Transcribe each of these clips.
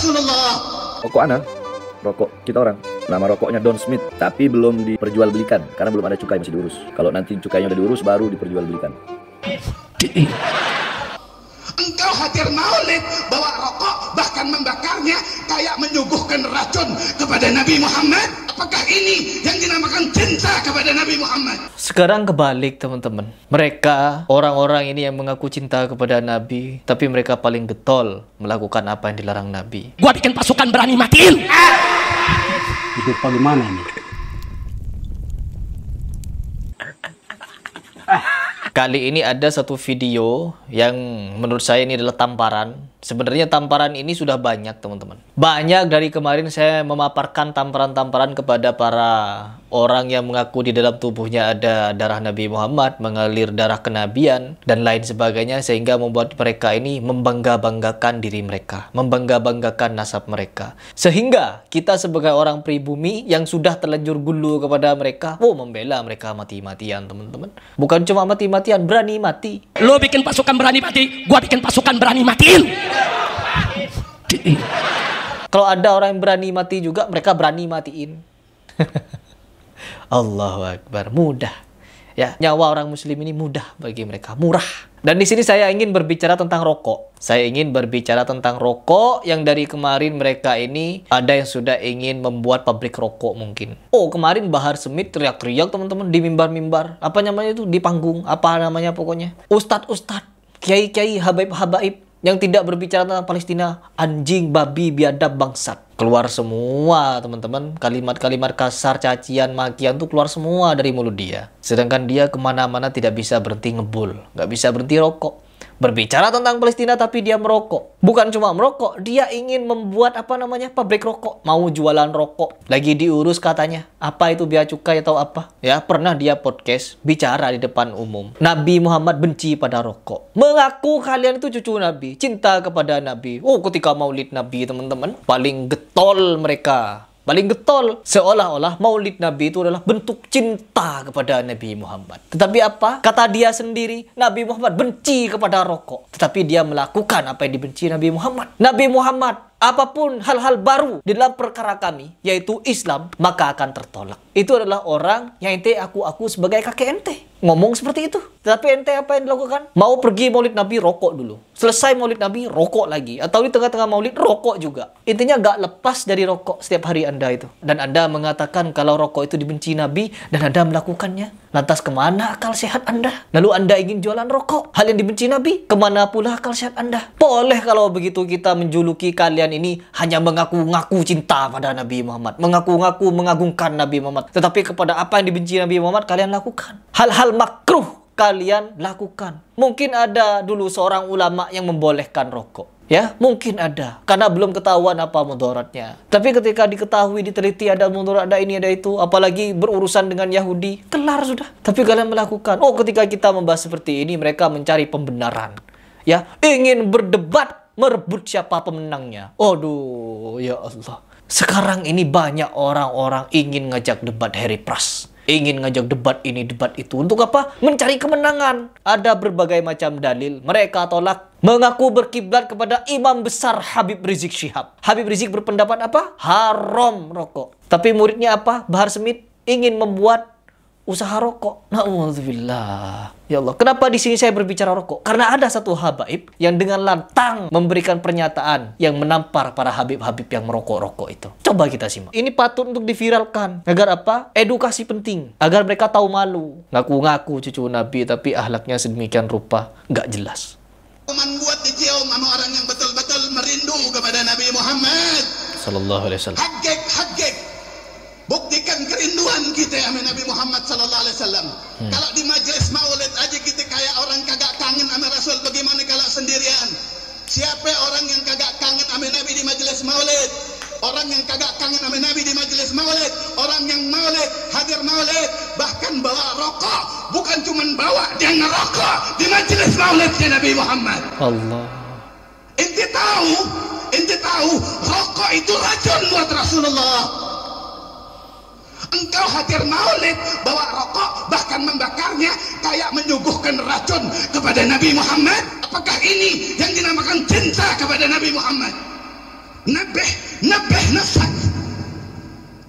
Rasulullah. Rokok Ana, rokok kita orang. Nama rokoknya Don Smith, tapi belum diperjualbelikan karena belum ada cukai, masih diurus. Kalau nanti cukainya udah diurus baru diperjualbelikan. Engkau hadir maulid, bawa rokok, bahkan membakarnya kayak menyuguhkan racun kepada Nabi Muhammad. Apakah ini yang dinamakan cinta kepada Nabi Muhammad? Sekarang kebalik teman-teman. Mereka, orang-orang ini yang mengaku cinta kepada Nabi, tapi mereka paling getol melakukan apa yang dilarang Nabi. Gua bikin pasukan berani matiin. Hidup bagaimana ini? Kali ini ada satu video yang menurut saya ini adalah tamparan. Sebenarnya tamparan ini sudah banyak teman-teman. Banyak dari kemarin saya memaparkan tamparan-tamparan kepada para orang yang mengaku di dalam tubuhnya ada darah Nabi Muhammad, mengalir darah kenabian, dan lain sebagainya. Sehingga membuat mereka ini membangga-banggakan diri mereka, membangga-banggakan nasab mereka. Sehingga kita sebagai orang pribumi yang sudah terlanjur gulu kepada mereka, membela mereka mati-matian teman-teman. Bukan cuma mati-matian, berani mati. Lo bikin pasukan berani mati, gua bikin pasukan berani matiin. Kalau ada orang yang berani mati juga, mereka berani matiin. Allahu Akbar, mudah. Ya, nyawa orang muslim ini mudah bagi mereka, murah. Dan di sini saya ingin berbicara tentang rokok. Saya ingin berbicara tentang rokok yang dari kemarin mereka ini ada yang sudah ingin membuat pabrik rokok mungkin. Kemarin Bahar Smith teriak-teriak teman-teman di mimbar-mimbar. Apa namanya itu? Di panggung. Apa namanya pokoknya? Ustadz-ustadz, kiai-kiai, habaib-habaib yang tidak berbicara tentang Palestina, anjing, babi, biadab, bangsat. Keluar semua teman-teman, kalimat-kalimat kasar, cacian, makian tuh keluar semua dari mulut dia. Sedangkan dia kemana-mana tidak bisa berhenti ngebul, nggak bisa berhenti rokok. Berbicara tentang Palestina tapi dia merokok. Bukan cuma merokok, dia ingin membuat pabrik rokok. Mau jualan rokok. Lagi diurus katanya. Apa itu bea cukai atau apa? Ya, pernah dia podcast bicara di depan umum. Nabi Muhammad benci pada rokok. Mengaku kalian itu cucu Nabi, cinta kepada Nabi. Ketika maulid Nabi teman-teman, paling getol mereka. Paling getol, seolah-olah maulid Nabi itu adalah bentuk cinta kepada Nabi Muhammad. Tetapi apa? Kata dia sendiri, Nabi Muhammad benci kepada rokok. Tetapi dia melakukan apa yang dibenci Nabi Muhammad. Nabi Muhammad, apapun hal-hal baru di dalam perkara kami, yaitu Islam, maka akan tertolak. Itu adalah orang yang ente aku sebagai kakek ente. Ngomong seperti itu. Tetapi ente apa yang dilakukan? Mau pergi maulid Nabi, rokok dulu. Selesai maulid Nabi, rokok lagi. Atau di tengah-tengah maulid, rokok juga. Intinya gak lepas dari rokok setiap hari Anda itu. Dan Anda mengatakan kalau rokok itu dibenci Nabi, dan Anda melakukannya. Lantas kemana akal sehat Anda? Lalu Anda ingin jualan rokok, hal yang dibenci Nabi, kemana pula akal sehat Anda? Boleh kalau begitu kita menjuluki kalian ini hanya mengaku-ngaku cinta pada Nabi Muhammad. Mengaku-ngaku mengagungkan Nabi Muhammad. Tetapi kepada apa yang dibenci Nabi Muhammad, kalian lakukan. Hal-hal makruh kalian lakukan. Mungkin ada dulu seorang ulama yang membolehkan rokok. Ya, mungkin ada. Karena belum ketahuan apa mudaratnya. Tapi ketika diketahui, diteliti ada mudarat, ada ini, ada itu. Apalagi berurusan dengan Yahudi. Kelar sudah. Tapi kalian melakukan. Ketika kita membahas seperti ini, mereka mencari pembenaran. Ya, ingin berdebat, merebut siapa pemenangnya. Aduh, ya Allah. Sekarang ini banyak orang-orang ingin ngajak debat Harry Pras. Ingin ngajak debat ini, debat itu. Untuk apa? Mencari kemenangan. Ada berbagai macam dalil. Mereka tolak. Mengaku berkiblat kepada imam besar Habib Rizik Syihab. Habib Rizik berpendapat apa? Haram rokok. Tapi muridnya apa? Bahar Smith ingin membuat usaha rokok. Na'udzubillah. Ya Allah, kenapa di sini saya berbicara rokok? Karena ada satu habaib yang dengan lantang memberikan pernyataan yang menampar para habib-habib yang merokok-rokok itu. Coba kita simak. Ini patut untuk diviralkan. Agar apa? Edukasi penting. Agar mereka tahu malu. Ngaku-ngaku cucu Nabi, tapi ahlaknya sedemikian rupa. Nggak jelas. Membuat dicium sama orang yang betul-betul merindu kepada Nabi Muhammad Sallallahu alaihi wasallam. Hagek. Buktikan kerinduan kita sama Nabi Muhammad sallallahu alaihi wasallam. Kalau di majelis maulid aja kita kayak orang kagak kangen sama Rasul, bagaimana kalau sendirian? Siapa orang yang kagak kangen sama Nabi di majelis maulid? Orang yang kagak kangen sama Nabi di majelis maulid, orang yang maulid, hadir maulid, bahkan bawa rokok, bukan cuma bawa, dia ngerokok di majelis maulidnya Nabi Muhammad. Allah. Ente tahu, rokok itu racun buat Rasulullah. Engkau hadir maulid, bawa rokok, bahkan membakarnya kayak menyuguhkan racun kepada Nabi Muhammad. Apakah ini yang dinamakan cinta kepada Nabi Muhammad? Nabeh nafsak.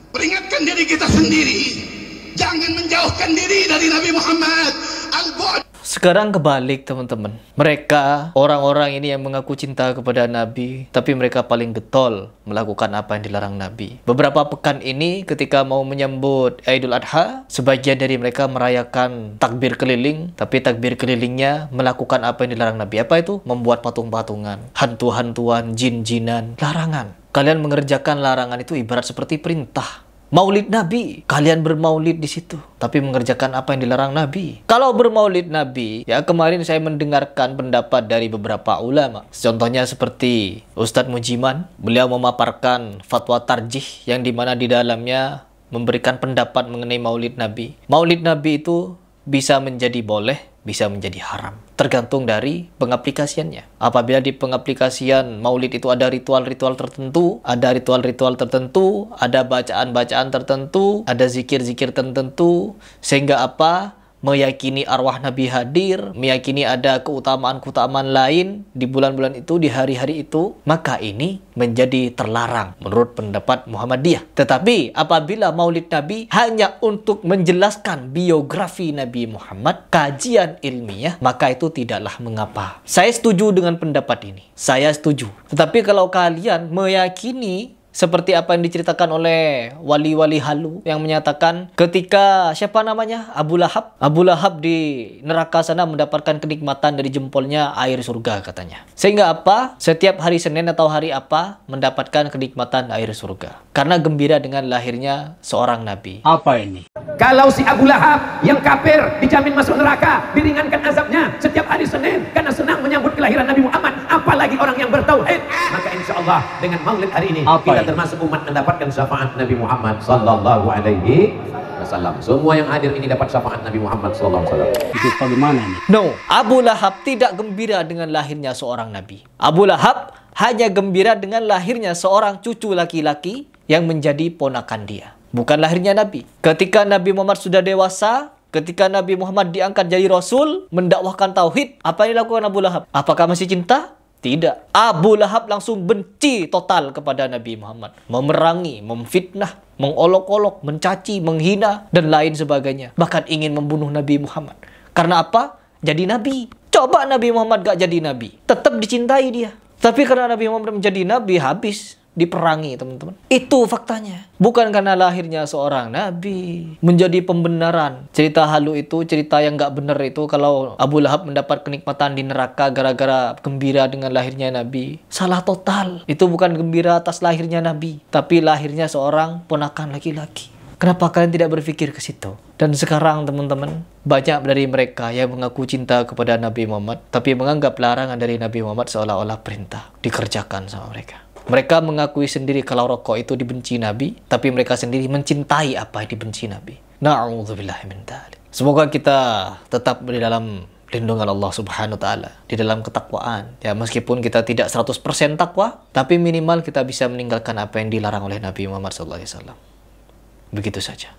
Peringatkan diri kita sendiri. Jangan menjauhkan diri dari Nabi Muhammad. Al-bu'd. Sekarang kebalik teman-teman. Mereka, orang-orang ini yang mengaku cinta kepada Nabi, tapi mereka paling getol melakukan apa yang dilarang Nabi. Beberapa pekan ini ketika mau menyambut Idul Adha, sebagian dari mereka merayakan takbir keliling, tapi takbir kelilingnya melakukan apa yang dilarang Nabi. Apa itu? Membuat patung-patungan, hantu-hantuan, jin-jinan, larangan. Kalian mengerjakan larangan itu ibarat seperti perintah. Maulid Nabi, kalian bermaulid di situ, tapi mengerjakan apa yang dilarang Nabi. Kalau bermaulid Nabi, ya kemarin saya mendengarkan pendapat dari beberapa ulama. Contohnya seperti Ustadz Mujiman, beliau memaparkan fatwa tarjih yang dimana di dalamnya memberikan pendapat mengenai maulid Nabi. Maulid Nabi itu bisa menjadi boleh, bisa menjadi haram. Tergantung dari pengaplikasiannya. Apabila di pengaplikasian maulid itu ada ritual-ritual tertentu, ada bacaan-bacaan tertentu, ada zikir-zikir tertentu, sehingga apa? Meyakini arwah Nabi hadir, meyakini ada keutamaan-keutamaan lain di bulan-bulan itu, di hari-hari itu, maka ini menjadi terlarang menurut pendapat Muhammadiyah. Tetapi apabila maulid Nabi hanya untuk menjelaskan biografi Nabi Muhammad, kajian ilmiah, maka itu tidaklah mengapa. Saya setuju dengan pendapat ini. Saya setuju. Tetapi kalau kalian meyakini seperti apa yang diceritakan oleh wali-wali halu yang menyatakan ketika siapa namanya? Abu Lahab di neraka sana mendapatkan kenikmatan dari jempolnya air surga katanya. Sehingga apa? Setiap hari Senin atau hari apa mendapatkan kenikmatan air surga. Karena gembira dengan lahirnya seorang nabi. Apa ini? Kalau si Abu Lahab yang kafir dijamin masuk neraka, diringankan azabnya setiap hari Senin karena senang menyambut kelahiran Nabi Muhammad, apalagi orang yang bertauhid, maka insya Allah dengan maulid hari ini kita termasuk umat mendapatkan syafaat Nabi Muhammad sallallahu alaihi wasallam. Semua yang hadir ini dapat syafaat Nabi Muhammad sallallahu alaihi wasallam. Itu bagaimana ini? No, Abu Lahab tidak gembira dengan lahirnya seorang nabi. Abu Lahab hanya gembira dengan lahirnya seorang cucu laki-laki yang menjadi ponakan dia. Bukan lahirnya Nabi. Ketika Nabi Muhammad sudah dewasa, ketika Nabi Muhammad diangkat jadi Rasul, mendakwahkan Tauhid, apa yang dilakukan Abu Lahab? Apakah masih cinta? Tidak. Abu Lahab langsung benci total kepada Nabi Muhammad. Memerangi, memfitnah, mengolok-olok, mencaci, menghina, dan lain sebagainya. Bahkan ingin membunuh Nabi Muhammad. Karena apa? Jadi Nabi. Coba Nabi Muhammad gak jadi Nabi. Tetap dicintai dia. Tapi karena Nabi Muhammad menjadi Nabi, habis. Diperangi teman-teman. Itu faktanya. Bukan karena lahirnya seorang nabi menjadi pembenaran. Cerita halu itu, cerita yang nggak benar itu, kalau Abu Lahab mendapat kenikmatan di neraka gara-gara gembira dengan lahirnya nabi. Salah total. Itu bukan gembira atas lahirnya nabi, tapi lahirnya seorang ponakan laki-laki. Kenapa kalian tidak berpikir ke situ? Dan sekarang teman-teman, banyak dari mereka yang mengaku cinta kepada Nabi Muhammad, tapi menganggap larangan dari Nabi Muhammad seolah-olah perintah. Dikerjakan sama mereka. Mereka mengakui sendiri kalau rokok itu dibenci Nabi, tapi mereka sendiri mencintai apa yang dibenci Nabi. Na'udzubillahi min dzalik. Semoga kita tetap di dalam lindungan Allah Subhanahu wa taala, di dalam ketakwaan. Ya, meskipun kita tidak 100% takwa, tapi minimal kita bisa meninggalkan apa yang dilarang oleh Nabi Muhammad SAW. Begitu saja.